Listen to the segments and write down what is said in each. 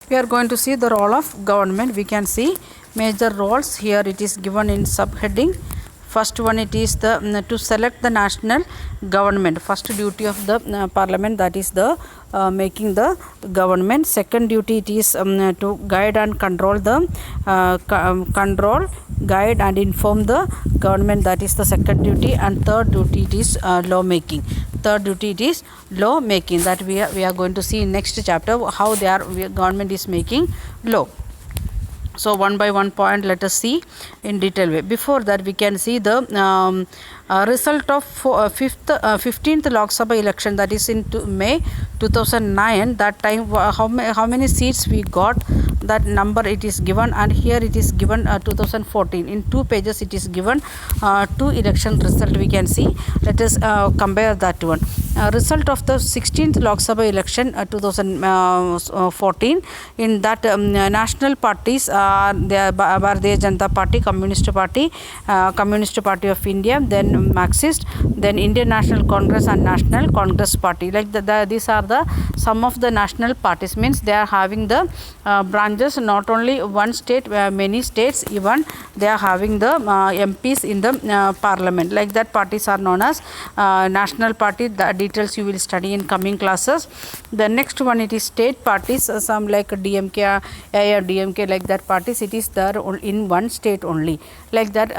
we are going to see the role of government. We can see major roles here. It is given in subheading. First one, it is the to select the national government. First duty of the parliament, that is the making the government. Second duty, it is to guide and control the control, guide and inform the government, that is the second duty. And third duty, it is law making. Third duty, it is law making, that we are going to see in next chapter how government is making law. So one by one point, let us see in detail way. Before that, we can see the result of 15th Lok Sabha election, that is in May 2009. That time how many seats we got, that number it is given, and here it is given 2014. In 2 pages it is given 2 election result. We can see, let us compare that one. Result of the 16th Lok Sabha election 2014. In that national parties are the Bharatiya Janata Party, Communist Party, Communist Party of India, then Marxist, then Indian National Congress and National Congress Party. Like these are the some of the national parties, means they are having the branches, not only one state, many states, even they are having the MPs in the parliament. Like that parties are known as national party. The details you will study in coming classes. The next one, it is state parties, some like DMK, AIADMK, like that parties, it is there in one state only. Like that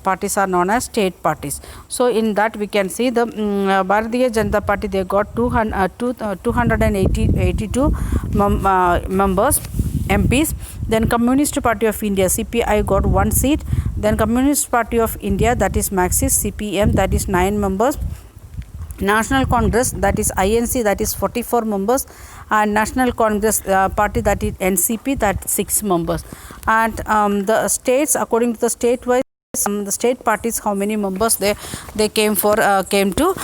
parties are known as state parties. So in that we can see the Bharatiya Janata Party, they got 282 members, MPs. Then Communist Party of India, CPI, got 1 seat. Then Communist Party of India, that is Marxist, CPM, that is 9 members. National Congress, that is INC, that is 44 members. And National Congress Party, that is NCP, that 6 members. And the states, according to the state wise, the state parties, how many members they came to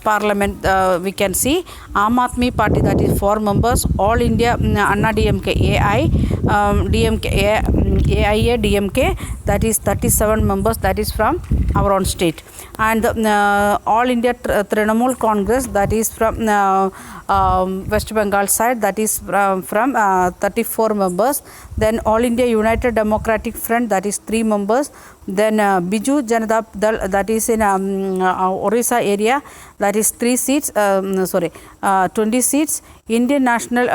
parliament, we can see Aam Aadmi Party, that is 4 members. All India Anna DMK, AIA DMK, that is 37 members, that is from our own state. And All India Trinamool Congress, that is from West Bengal side, that is from 34 members. Then All India United Democratic Front, that is 3 members. Then Biju Janata Dal, that is in Orissa area, that is 3 seats, 20 seats. Indian National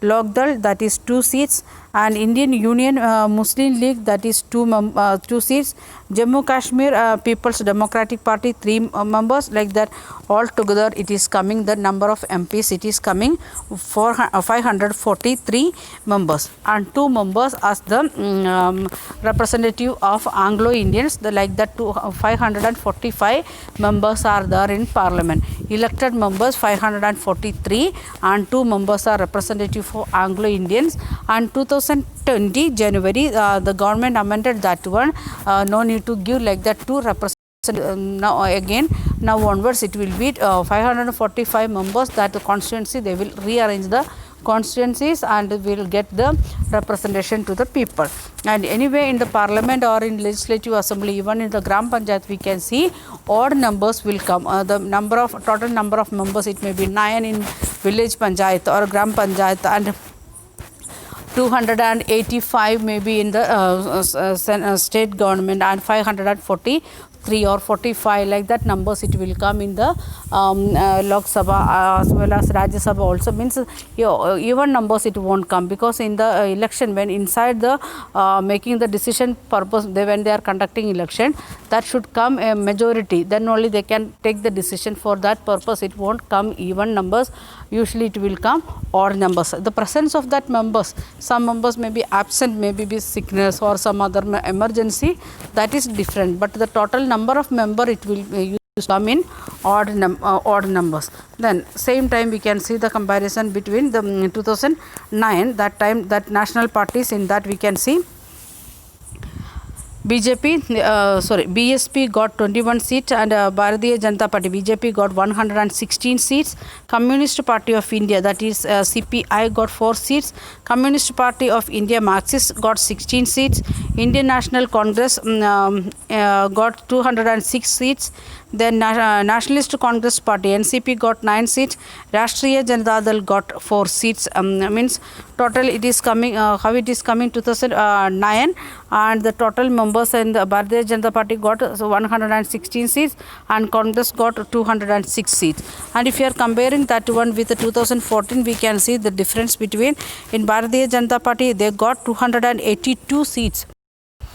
Lok Dal, that is 2 seats. And Indian Union Muslim League, that is 2 seats. Jammu Kashmir People's Democratic Party, 3 members. Like that, all together it is coming, the number of MPs, it is coming 543 members, and 2 members as the representative of Anglo Indians. Like that, 545 members are there in parliament. Elected members 543, and 2 members are representative for Anglo Indians. And 2020 January, the government amended that one. No need to give like that 2 representatives. Now onwards it will be 545 members, that the constituency, they will rearrange the constituencies and will get the representation to the people. And anyway, in the parliament or in legislative assembly, even in the Gram Panchayat, we can see odd numbers will come. The total number of members, it may be 9 in village panchayat or Gram Panchayat, and 285 maybe in the state government, and 543 or 45, like that numbers it will come in the Lok Sabha as well as Rajya Sabha also. Means even numbers it won't come, because in the election, when inside the making the decision purpose, when they are conducting election, that should come a majority, then only they can take the decision. For that purpose it won't come even numbers, usually it will come odd numbers. The presence of that members, some members may be absent, maybe be sickness or some other emergency, that is different, but the total number of member, it will come in odd numbers. Then same time we can see the comparison between the 2009, that time, that national parties, in that we can see BSP got 21 seats, and Bharatiya Janata Party, BJP, got 116 seats. Communist Party of India, that is CPI, got 4 seats. Communist Party of India, Marxist, got 16 seats. Indian National Congress got 206 seats. Then Nationalist Congress Party NCP got 9 seats. Rashtriya Janata Dal got 4 seats. Means total it is coming how it is coming 2009, and the total members in the Bharatiya Janata Party got 116 seats and Congress got 206 seats. And if you are comparing that one with the 2014, we can see the difference between in Bharatiya Janata Party they got 282 seats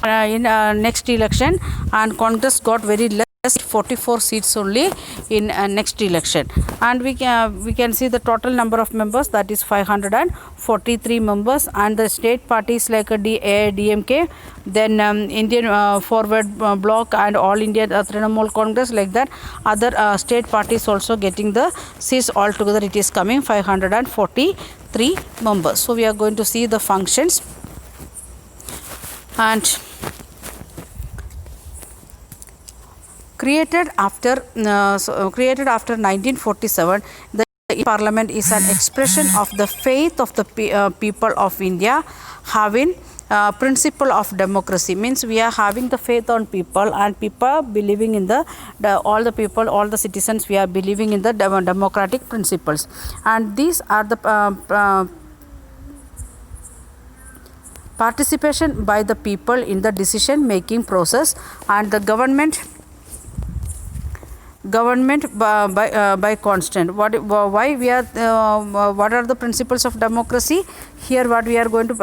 in next election, and Congress got very less, 44 seats only in next election. And we can see the total number of members, that is 543 members, and the state parties like DMK, then Indian Forward Bloc and All India Trinamool Congress, like that other state parties also getting the seats. Altogether it is coming 543 members. So we are going to see the functions. And created after 1947, the Parliament is an expression of the faith of the people of India having principle of democracy. Means we are having the faith on people, and people believing in all the people, all the citizens, we are believing in the democratic principles. And these are the participation by the people in the decision making process, and the government by constant. Why we are what are the principles of democracy? Here what we are going to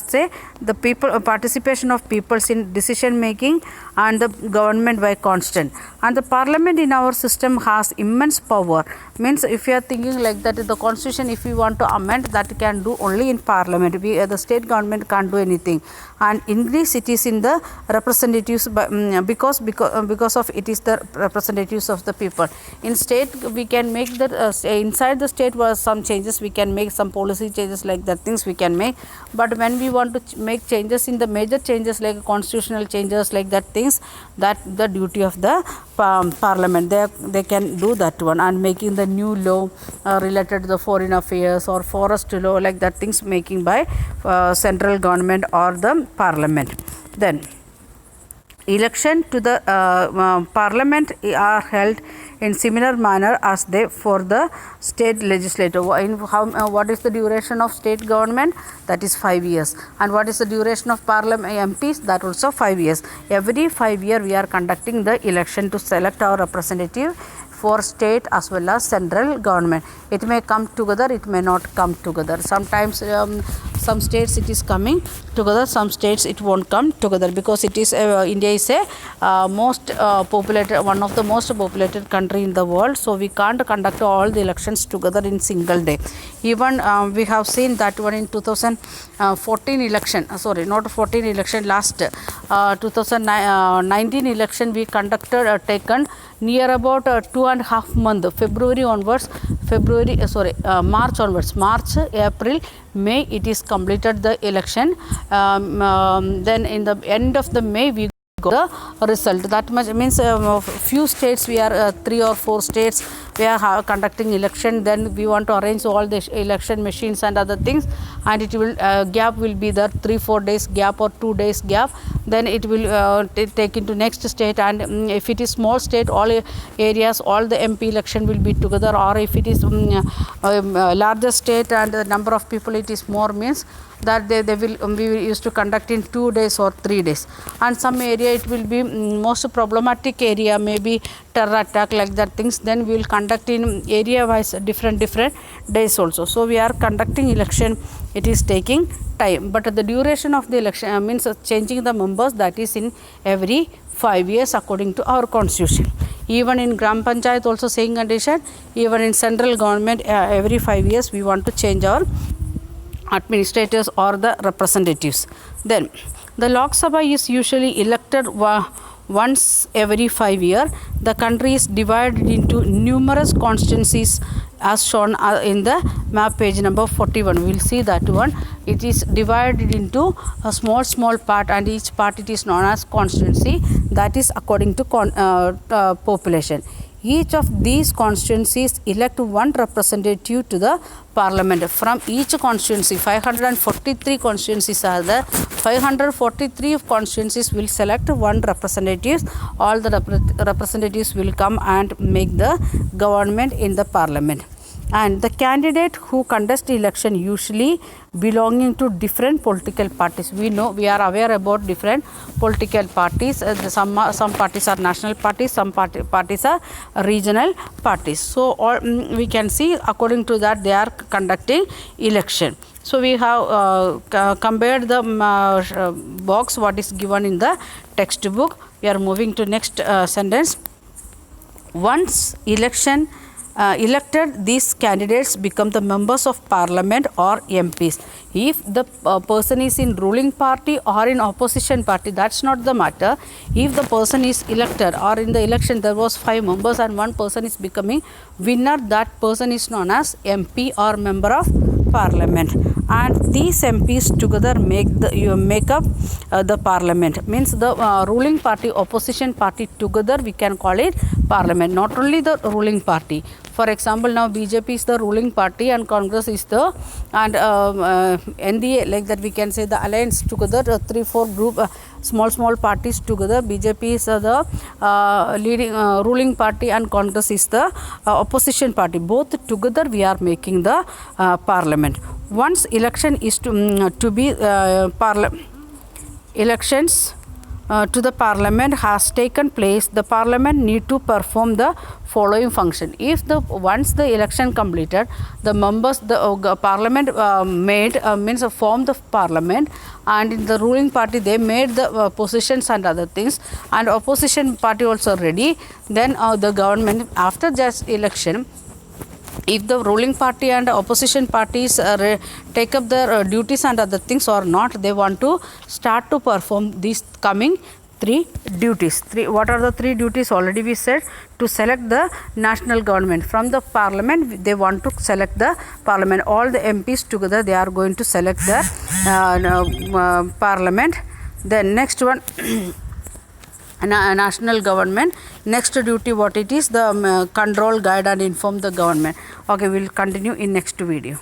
say, the people participation of peoples in decision making, and the government by constant. And the Parliament in our system has immense power. Means if you are thinking like that, the constitution if you want to amend, that can do only in Parliament. The state government can't do anything. And in Greece it is in the representatives, because of it is the representatives of the people. In state we can make that inside the state was some changes, we can make some policy changes, like that things we can make. But when we want to make changes in the major changes like constitutional changes, like that things, that the duty of the Parliament, they can do that one. And making the new law related to the foreign affairs or forest law, like that things making by central government or the Parliament. Then election to the Parliament are held in similar manner as they for the state legislature. What is the duration of state government? That is 5 years. And what is the duration of Parliament MPs? That also 5 years. Every 5 years we are conducting the election to select our representative for state as well as central government. It may come together, it may not come together. Sometimes some states it is coming together, some states it won't come together, because it is India is a most populated, one of the most populated country in the world. So we can't conduct all the elections together in single day. Even we have seen that one in 2014 election, sorry not 14 election, last 2019 election we conducted, taken near about 2.5 months, February onwards, March onwards, March, April, May it is completed the election. Then in the end of the May we got the result. That much means few states we are 3 or 4 states we are conducting election. Then we want to arrange all the election machines and other things, and it will gap will be there 3-4 days gap or 2 days gap. Then it will take into next state, and if it is small state, all areas, all the MP election will be together. Or if it is larger state and the number of people it is more, means that we will used to conduct in 2 days or 3 days. And some area it will be most problematic area, maybe terror attack, like that things, then we will conduct in area wise different days also. So we are conducting election, it is taking time, but the duration of the election means changing the members, that is in every 5 years according to our constitution. Even in Gram Panchayat also same condition, even in central government every 5 years we want to change our administrators or the representatives. Then the Lok Sabha is usually elected once every 5 years. The country is divided into numerous constituencies as shown in the map page number 41. We will see that one. It is divided into a small part, and each part it is known as constituency, that is according to population. Each of these constituencies elect one representative to the parliament. From each constituency, 543 constituencies are there. 543 constituencies will select one representative. All the representatives will come and make the government in the parliament. And the candidate who contests the election usually belonging to different political parties. We know, we are aware about different political parties. Some parties are national parties, some parties are regional parties. So all, we can see according to that they are conducting election. So we have compared the box what is given in the textbook. We are moving to next sentence. Once elected, these candidates become the members of parliament or MPs. If the person is in ruling party or in opposition party, that's not the matter. If the person is elected or in the election there was 5 members and one person is becoming winner, that person is known as MP or member of parliament. And these MPs together make up the parliament. Means the ruling party, opposition party together we can call it parliament. Not only the ruling party. For example, now BJP is the ruling party and Congress is the NDA, like that we can say the alliance together, 3-4 group small parties together. BJP is the leading ruling party and Congress is the opposition party. Both together we are making the parliament. Once election is to be elections to the parliament has taken place, the parliament need to perform the following function. If once the election completed, the members, the parliament means formed the parliament, and in the ruling party they made the positions and other things, and opposition party also ready. Then the government after just election, if the ruling party and opposition parties take up their duties and other things or not, they want to start to perform these coming 3 duties. What are the 3 duties? Already we said, to select the national government. From the parliament they want to select the parliament. All the MPs together they are going to select the parliament. Then next one national government. Next duty what it is? The control, guide and inform the government. Okay, we will continue in next video.